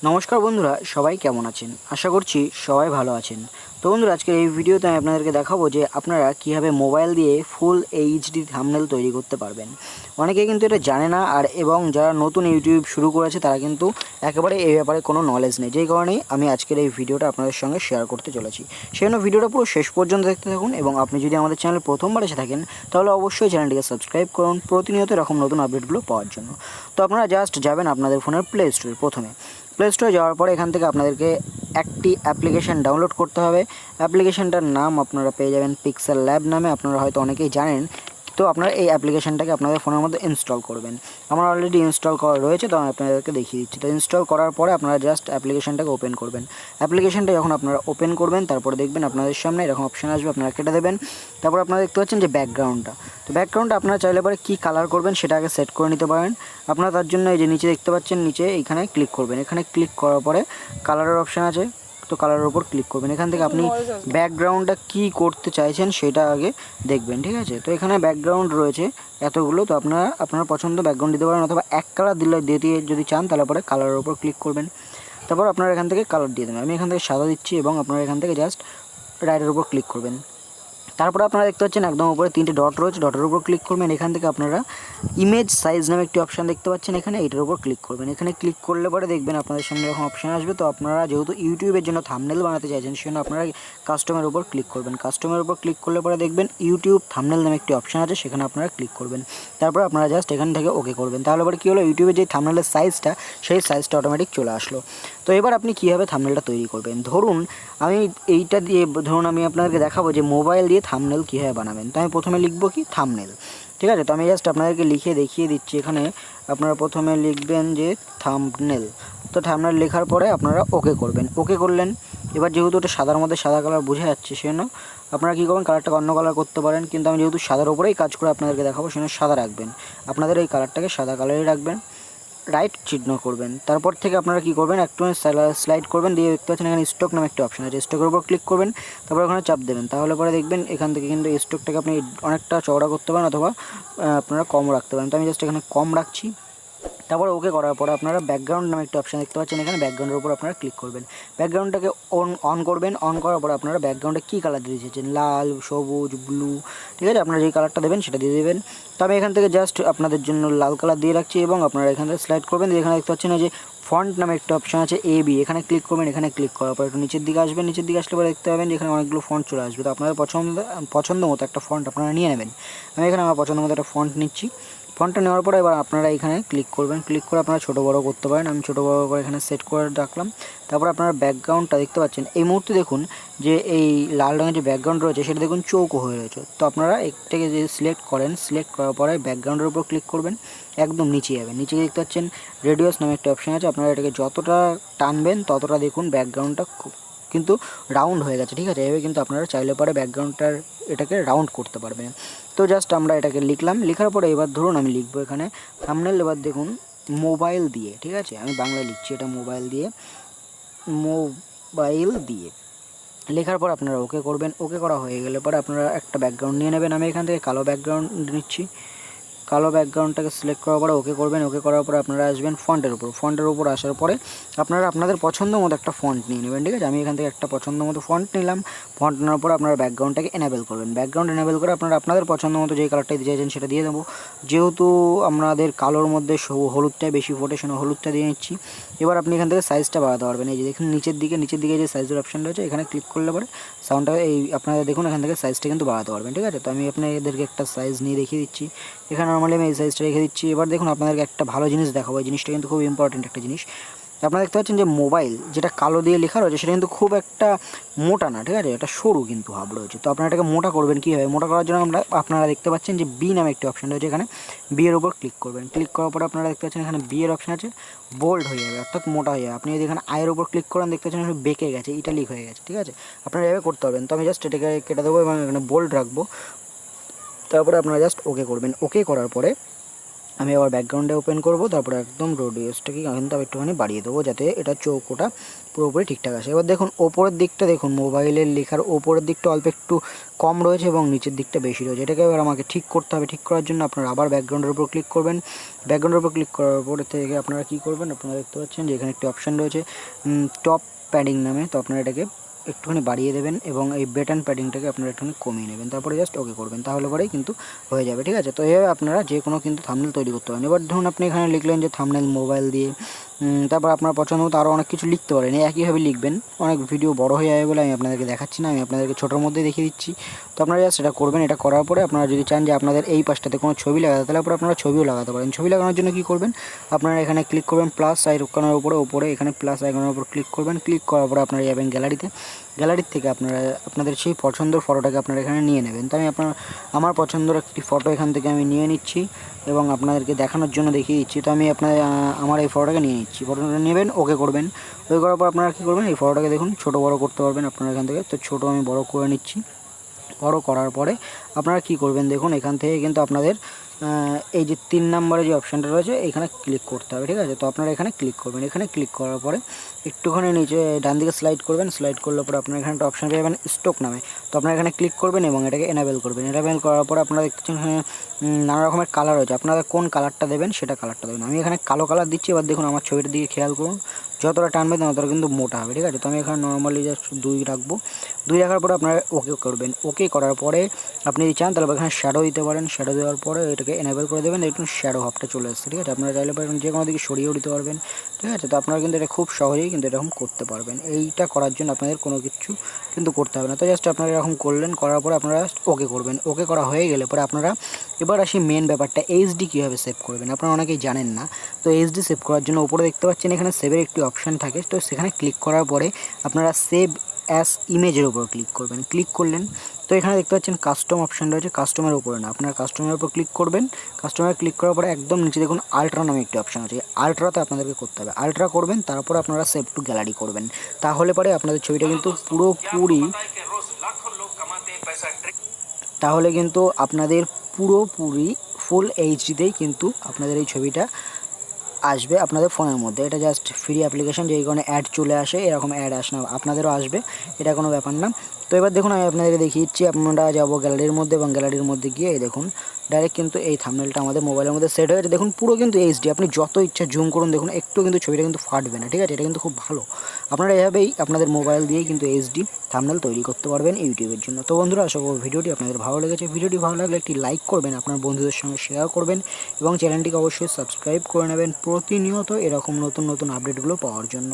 নমস্কার বন্ধুরা, সবাই কেমন আছেন? আশা করছি সবাই ভালো আছেন। তো বন্ধুরা, আজকের এই ভিডিওতে আমি আপনাদেরকে দেখাবো যে আপনারা কীভাবে মোবাইল দিয়ে ফুল এইচডি থাম্বনেল তৈরি করতে পারবেন। অনেকে কিন্তু এটা জানে না, আর এবং যারা নতুন ইউটিউব শুরু করেছে তারা কিন্তু একেবারে এই ব্যাপারে কোনো নলেজ নেই, যেই কারণেই আমি আজকের এই ভিডিওটা আপনাদের সঙ্গে শেয়ার করতে চলেছি। সেই জন্য ভিডিওটা পুরো শেষ পর্যন্ত দেখতে থাকুন, এবং আপনি যদি আমাদের চ্যানেল প্রথমবার এসে থাকেন তাহলে অবশ্যই চ্যানেলটিকে সাবস্ক্রাইব করুন প্রতিনিয়ত এরকম নতুন আপডেটগুলো পাওয়ার জন্য। তো আপনারা জাস্ট যাবেন আপনাদের ফোনের প্লে স্টোরে। প্রথমে প্লে স্টোরে যাওয়ার পরে এখান থেকে আপনাদেরকে একটি অ্যাপ্লিকেশান ডাউনলোড করতে হবে। অ্যাপ্লিকেশানটার নাম আপনারা পেয়ে যাবেন পিক্সেল ল্যাব নামে, আপনারা হয়তো অনেকেই জানেন। তো আপনারা এই অ্যাপ্লিকেশানটাকে আপনাদের ফোনের মধ্যে ইনস্টল করবেন। আমার অলরেডি ইনস্টল করা রয়েছে, তো আমি আপনাদেরকে দেখিয়ে দিচ্ছি। তো ইনস্টল করার পরে আপনারা জাস্ট অ্যাপ্লিকেশানটাকে ওপেন করবেন। অ্যাপ্লিকেশানটা যখন আপনারা ওপেন করবেন, তারপরে দেখবেন আপনাদের সামনে এরকম অপশান আসবে, আপনারা কেটে দেবেন। তারপর আপনারা দেখতে পাচ্ছেন যে ব্যাকগ্রাউন্ডটা, তো ব্যাকগ্রাউন্ডটা আপনারা চাইলে পরে কী কালার করবেন সেটা আগে সেট করে নিতে পারেন। আপনারা তার জন্য এই যে নিচে দেখতে পাচ্ছেন, নিচে এইখানে ক্লিক করবেন। এখানে ক্লিক করার পরে কালারের অপশান আছে, তো কালারের উপর ক্লিক করবেন। এখান থেকে আপনি ব্যাকগ্রাউন্ডটা কী করতে চাইছেন সেটা আগে দেখবেন, ঠিক আছে? তো এখানে ব্যাকগ্রাউন্ড রয়েছে এতগুলো, তো আপনার পছন্দ ব্যাকগ্রাউন্ড দিতে পারেন, অথবা এক কালার দিয়ে যদি চান তাহলে পরে কালারের উপর ক্লিক করবেন। তারপর আপনারা এখান থেকে কালার দিয়ে দেবেন। আমি এখান থেকে সাদা দিচ্ছি, এবং আপনারা এখান থেকে জাস্ট রাইটের উপর ক্লিক করবেন। তারপরে আপনারা দেখতে পাচ্ছেন একদম উপরে 3টে ডট রয়েছে, ডটের উপর ক্লিক করবেন। এখান থেকে আপনারা ইমেজ সাইজ নামে একটি অপশান দেখতে পাচ্ছেন, এখানে এটার উপর ক্লিক করবেন। এখানে ক্লিক করলে পরে দেখবেন আপনাদের সামনে এরকম অপশান আসবে। তো আপনারা যেহেতু ইউটিউবের জন্য থাম্বনেল বানাতে চাইছেন, সেজন্য আপনারা কাস্টমের উপর ক্লিক করবেন। কাস্টমের উপর ক্লিক করলে পরে দেখবেন ইউটিউব থাম্বনেল নামে একটি অপশান আছে, সেখানে আপনারা ক্লিক করবেন। তারপর আপনারা জাস্ট এখান থেকে ওকে করবেন। তাহলে পরে কী হলো, ইউটিউবের যে থাম্বনেলের সাইজটা, সেই সাইজটা অটোমেটিক চলে আসলো। তো এবার আপনি কীভাবে থাম্বনেলটা তৈরি করবেন, ধরুন আমি আপনাদেরকে দেখাবো যে মোবাইল দিয়ে থাম্বনেল কীভাবে বানাবেন। তো আমি প্রথমে লিখবো কি, থাম্বনেল, ঠিক আছে? তো আমি জাস্ট আপনাদেরকে লিখে দেখিয়ে দিচ্ছি। এখানে আপনারা প্রথমে লিখবেন যে থাম্বনেল। তো থাম্বনেল লেখার পরে আপনারা ওকে করবেন। ওকে করলেন। এবার যেহেতু ওটা সাদার মধ্যে সাদা কালার বোঝা যাচ্ছে, সেজন্য আপনারা কী করবেন, কালারটাকে অন্য কালার করতে পারেন, কিন্তু আমি যেহেতু সাদার ওপরেই কাজ করে আপনাদেরকে দেখাবো, সেজন্য সাদা রাখবেন। আপনাদের এই কালারটাকে সাদা কালারই রাখবেন, রাইট চিহ্ন করবেন। তারপর থেকে আপনারা কী করবেন, একটু স্লাইড করবেন, দিয়ে দেখতে পাচ্ছেন এখানে স্টক নামে একটা অপশান আছে, স্টকের উপর ক্লিক করবেন। তারপর ওখানে চাপ দেবেন। তাহলে পরে দেখবেন এখান থেকে কিন্তু স্টকটাকে আপনি অনেকটা চওড়া করতে পারেন, অথবা আপনারা কম রাখতে পারেন। তো আমি জাস্ট এখানে কম রাখছি। তারপরে ওকে করার পরে আপনারা ব্যাকগ্রাউন্ড নামে একটা অপশান দেখতে পাচ্ছেন, এখানে ব্যাকগ্রাউন্ডের উপর আপনারা ক্লিক করবেন। ব্যাকগ্রাউন্ডটাকে অন করবেন। অন করার পরে আপনারা ব্যাকগ্রাউন্ডে কী কালার দিতে চাইছেন, লাল, সবুজ, ব্লু, ঠিক আছে? আপনারা যেই কালারটা দেবেন সেটা দিয়ে দেবেন। তো আমি এখান থেকে জাস্ট আপনাদের জন্য লাল কালার দিয়ে রাখছি, এবং আপনারা এখান থেকে স্লাইড করবেন। এখানে দেখতে পাচ্ছেন যে ফন্ট নামে একটা অপশান আছে, এবি, এখানে ক্লিক করবেন। এখানে ক্লিক করার পর একটু নিচের দিকে আসবেন। নিচের দিকে আসলে পরে দেখতে পাবেন যে এখানে অনেকগুলো ফন্ট চলে আসবে। তো আপনাদের পছন্দ মতো একটা ফন্ট আপনারা নিয়ে নেবেন। আমি এখানে আমার পছন্দ মতো একটা ফন্ট নিচ্ছি। ফন্টটা নেওয়ার পরে এবার আপনারা এখানে ক্লিক করবেন। ক্লিক করে আপনারা ছোটো বড়ো করতে পারেন। আমি ছোটো বড়ো করে এখানে সেট করে রাখলাম। তারপর আপনারা ব্যাকগ্রাউন্ডটা দেখতে পাচ্ছেন, এই মুহূর্তে দেখুন যে এই লাল রঙের যে ব্যাকগ্রাউন্ড রয়েছে সেটা দেখুন চৌকো হয়ে রয়েছে। তো আপনারা একটাকে যদি সিলেক্ট করেন, সিলেক্ট করার পরে ব্যাকগ্রাউন্ডের উপর ক্লিক করবেন, একদম নিচে যাবেন। নিচে দেখতে পাচ্ছেন রেডিয়াস নামে একটা অপশান আছে, আপনারা এটাকে যতটা টানবেন ততটা দেখুন ব্যাকগ্রাউন্ডটা কিন্তু রাউন্ড হয়ে গেছে, ঠিক আছে? এভাবে কিন্তু আপনারা চাইলে পরে ব্যাকগ্রাউন্ডটার এটাকে রাউন্ড করতে পারবেন। তো জাস্ট আমরা এটাকে লিখলাম। লেখার পরে এবার ধরুন আমি লিখবো এখানে থাম্বনেল, এবার দেখুন মোবাইল দিয়ে, ঠিক আছে? আমি বাংলায় লিখছি, এটা মোবাইল দিয়ে লেখার পর আপনারা ওকে করবেন। ওকে করা হয়ে গেলে পরে আপনারা একটা ব্যাকগ্রাউন্ড নিয়ে নেবেন। আমি এখান থেকে কালো ব্যাকগ্রাউন্ড নিচ্ছি। কালো ব্যাকগ্রাউন্ডটাকে সিলেক্ট করার পরে ওকে করবেন। ওকে করার পরে আপনারা আসবেন ফন্টের উপর। ফন্টের উপর আসার পরে আপনারা আপনাদের পছন্দ মতো একটা ফন্ট নিয়ে নেবেন, ঠিক আছে? আমি এখান থেকে একটা পছন্দ মতো ফন্ট নিলাম। ফন্ট নেওয়ার পরে আপনারা ব্যাকগ্রাউন্ডটাকে এনেবেল করবেন। ব্যাকগ্রাউন্ড এনেবেল করে আপনারা আপনাদের পছন্দ মতো যেই কালারটা দিতে চাইছেন সেটা দিয়ে দেবো। যেহেতু আমাদের কালোর মধ্যে হলুদটাই বেশি ফোটে, সেজন্য হলুদটা দিয়ে নিচ্ছি। এবার আপনি এখান থেকে সাইজটা বাড়াতে পারবেন। এই যে দেখুন নিচের দিকে যে সাইজের অপশান রয়েছে, এখানে ক্লিক করলে পরে সাউন্ডটা আপনারা দেখুন এখান থেকে সাইজটা কিন্তু বাড়াতে পারবেন, ঠিক আছে? তো আমি আপনাদেরকে একটা সাইজ নিয়ে দেখিয়ে দিচ্ছি। এখানে নর্মালি আমি এই সাইজটা রেখে দিচ্ছি। এবার দেখুন আপনাদেরকে একটা ভালো জিনিস দেখাবো, এই জিনিসটা কিন্তু খুব ইম্পর্টেন্ট একটা জিনিস। আপনারা দেখতে পাচ্ছেন যে মোবাইল যেটা কালো দিয়ে লেখা রয়েছে সেটা কিন্তু খুব একটা মোটা না, ঠিক আছে? এটা সরু কিন্তু হাব রয়েছে। তো আপনারা এটাকে মোটা করবেন কীভাবে? মোটা করার জন্য আপনারা দেখতে পাচ্ছেন যে বি নামে একটি অপশান রয়েছে, এখানে বি এর উপর ক্লিক করবেন। ক্লিক করার পরে আপনারা দেখতে পাচ্ছেন এখানে বি এর অপশান আছে, বোল্ড হয়ে যাবে, অর্থাৎ মোটা হয়ে যাবে। আপনি যদি এখানে আয়ের উপর ক্লিক করেন, দেখতে পাচ্ছেন এখানে বেঁকে গেছে, ইটালিক হয়ে গেছে, ঠিক আছে? আপনারা এভাবে করতে পারবেন। তো আমি জাস্ট এটাকে কেটে দেবো এবং এখানে বোল্ড রাখবো। তারপরে আপনারা জাস্ট ওকে করবেন। ওকে করার পরে আমি আবার ব্যাকগ্রাউন্ডে ওপেন করব, তারপরে একদম রেডিয়াসটাকে কিন্তু একটুখানি বাড়িয়ে দেবো যাতে এটা চৌকোটা পুরোপুরি ঠিকঠাক আসে। এবার দেখুন ওপরের দিকটা দেখুন, মোবাইলের লেখার ওপরের দিকটা অল্প একটু কম রয়েছে এবং নিচের দিকটা বেশি রয়েছে। এটাকে এবার আমাকে ঠিক করতে হবে। ঠিক করার জন্য আপনারা আবার ব্যাকগ্রাউন্ডের উপর ক্লিক করবেন। ব্যাকগ্রাউন্ডের উপর ক্লিক করার পরে থেকে আপনারা কী করবেন, আপনারা দেখতে পাচ্ছেন যে এখানে একটি অপশান রয়েছে টপ প্যাডিং নামে। তো আপনারা এটাকে একটুখানি বাড়িয়ে দেবেন এবং এই বেটন প্যাডিংটাকে আপনারা একটুখানি কমিয়ে নেবেন, তারপরে জাস্ট ওকে করবেন, তাহলে পরেই কিন্তু হয়ে যাবে। ঠিক আছে, তো এইভাবে আপনারা যে কোনো কিন্তু থাম্বনেল তৈরি করতে পারেন। এবার ধরুন আপনি এখানে লিখলেন যে থাম্বনেল মোবাইল দিয়ে, তারপর আপনার পছন্দ মতো আরও অনেক কিছু লিখতে পারেন, একইভাবে লিখবেন। অনেক ভিডিও বড় হয়ে যাবে বলে আমি আপনাদেরকে দেখাচ্ছি না, আমি আপনাদেরকে ছোটোর মধ্যে দেখিয়ে দিচ্ছি। তো আপনারা জাস্ট এটা করবেন। এটা করার পরে আপনারা যদি চান যে আপনাদের এই পাশটাতে কোনো ছবি লাগাতে, তাহলে পরে আপনারা ছবিও লাগাতে পারেন। ছবি লাগানোর জন্য কী করবেন, আপনারা এখানে ক্লিক করবেন প্লাস আইকনের উপরে এখানে প্লাস আইকনের উপর ক্লিক করবেন। ক্লিক করার পরে আপনারা যাবেন গ্যালারিতে। গ্যালারির থেকে আপনারা আপনাদের সেই পছন্দের ফটোটাকে আপনারা এখানে নিয়ে নেবেন। তো আমি আমার পছন্দের একটি ফটো এখান থেকে আমি নিয়ে নিচ্ছি এবং আপনাদেরকে দেখানোর জন্য দেখিয়ে দিচ্ছি। তো আমি আমার এই ফটোটাকে নিয়ে নিচ্ছি। ফটোটা নেবেন, ওকে করবেন। ওকে করার পর আপনারা কী করবেন, এই ফটোটাকে দেখুন ছোটো বড়ো করতে পারবেন আপনারা এখান থেকে। তো ছোটো আমি বড় করে নিচ্ছি। বড় করার পরে আপনারা কি করবেন, দেখুন এখান থেকে কিন্তু আপনাদের এই যে 3 নম্বরে যে অপশানটা রয়েছে এখানে ক্লিক করতে হবে। ঠিক আছে, তো আপনারা এখানে ক্লিক করবেন। এখানে ক্লিক করার পরে একটুখানি নিচে ডান দিকে স্লাইড করবেন। স্লাইড করলে পরে আপনারা এখানে একটা অপশান পেয়ে যাবেন স্টক নামে। তো আপনারা এখানে ক্লিক করবেন এবং এটাকে এনাবেল করবেন। এনাবেল করার পরে আপনারা দেখছেন এখানে নানা রকমের কালার রয়েছে। আপনারা কোন কালারটা দেবেন সেটা কালারটা দেবেন। আমি এখানে কালো কালার দিচ্ছি। এবার দেখুন আমার ছবিটার দিকে খেয়াল করুন, যতটা টানবে ততটা কিন্তু মোটা হবে। ঠিক আছে, তো আমি এখানে নর্মালি জাস্ট 2 রাখবো। 2 রাখার পরে আপনারা ওকে করবেন। ওকে করার পরে আপনি যদি চান তাহলে এখানে শ্যাডো দিতে পারেন। শ্যাডো দেওয়ার পরে এটাকে এনেবল করে দেবেন, একটু শ্যাডো ভাবটা চলে আসছে। ঠিক আছে, আপনারা চাইলে পারেন যে কোনো দিকে সরিয়েও দিতে পারবেন। ঠিক আছে, তো আপনারা কিন্তু এটা খুব সহজেই কিন্তু এরকম করতে পারবেন। এইটা করার জন্য আপনাদের কোনো কিছু কিন্তু করতে হবে না। তো জাস্ট আপনারা এরকম করলেন, করার পরে আপনারা ওকে করবেন। ওকে করা হয়ে গেলে পরে আপনারা এবার আসি মেন ব্যাপারটা, এইচডি কীভাবে সেভ করবেন। আপনারা অনেকেই জানেন না। তো এইচডি সেভ করার জন্য উপরে দেখতে পাচ্ছেন এখানে সেভের একটি অপশান থাকে। তো সেখানে ক্লিক করার পরে আপনারা সেভ অ্যাস ইমেজের উপর ক্লিক করবেন। ক্লিক করলেন, তো এখানে দেখতে পাচ্ছেন কাস্টম অপশান রয়েছে। কাস্টমের উপরে না, আপনারা কাস্টমের উপর ক্লিক করবেন। কাস্টমারে ক্লিক করার পরে একদম নিচে দেখুন আলট্রা নামে একটি অপশান আছে। আলট্রাতে আপনাদেরকে করতে হবে। আলট্রা করবেন, তারপর আপনারা সেভ টু গ্যালারি করবেন। তাহলে পরে আপনাদের ছবিটা কিন্তু পুরোপুরি ফুল এইচডিতেই কিন্তু আপনাদের এই ছবিটা আসবে আপনাদের ফোনের মধ্যে। এটা জাস্ট ফ্রি অ্যাপ্লিকেশন, যেই কারণে অ্যাড চলে আসে, এরকম অ্যাড আসে না, আপনাদেরও আসবে, এটা কোনো ব্যাপার না। তো এবার দেখুন আমি আপনাদেরকে দেখিয়ে দিচ্ছি। আপনারা যাবো গ্যালারির মধ্যে এবং গ্যালারির মধ্যে গিয়ে দেখুন ডাইরেক্ট কিন্তু এই থাম্বনেলটা আমাদের মোবাইলের মধ্যে সেট হয়েছে। দেখুন পুরো কিন্তু এইচডি, আপনি যত ইচ্ছা জুম করুন, দেখুন একটু কিন্তু ছবিটা কিন্তু ফাটবে না। ঠিক আছে, এটা কিন্তু খুব ভালো। আপনারা এভাবেই আপনাদের মোবাইল দিয়েই কিন্তু এইচডি থাম্বনেল তৈরি করতে পারবেন ইউটিউবের জন্য। তো বন্ধুরা, আশা করব ভিডিওটি আপনাদের ভালো লেগেছে। ভিডিওটি ভালো লাগলে একটি লাইক করবেন, আপনার বন্ধুদের সঙ্গে শেয়ার করবেন এবং চ্যানেলটিকে অবশ্যই সাবস্ক্রাইব করে নেবেন প্রতিনিয়ত এরকম নতুন নতুন আপডেটগুলো পাওয়ার জন্য।